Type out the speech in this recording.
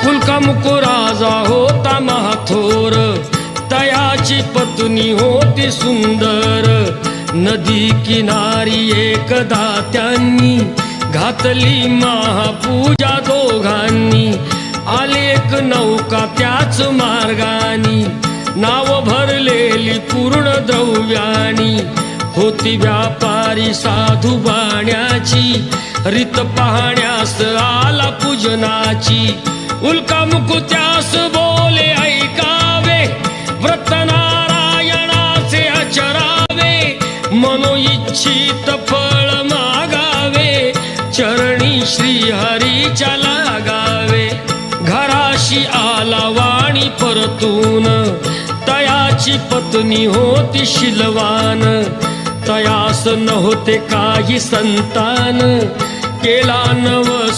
उल्कामुक राजा होता महाथोर, तयाची पत्नी होती सुंदर. नदी किनारी एकदा त्यांनी घातली महापूजा दोघांनी. आली एक नौका त्याच मार्गानी, नाव भरलेली पूर्ण द्रव्यानी. होती व्यापारी साधू बाण्याची, रीत पाहण्यास आला पूजनाची. उल्कामुक त्यास बोले ऐकावे, व्रत नारायणाचे आचरावे. मनोइच्छित फळ मागावे, चरणी श्रीहरीच्या लागावे. घराशी आला वाणी परतून, तयाची पत्नी होती शीलवान. तयास नव्हते काही संतान, केला नवस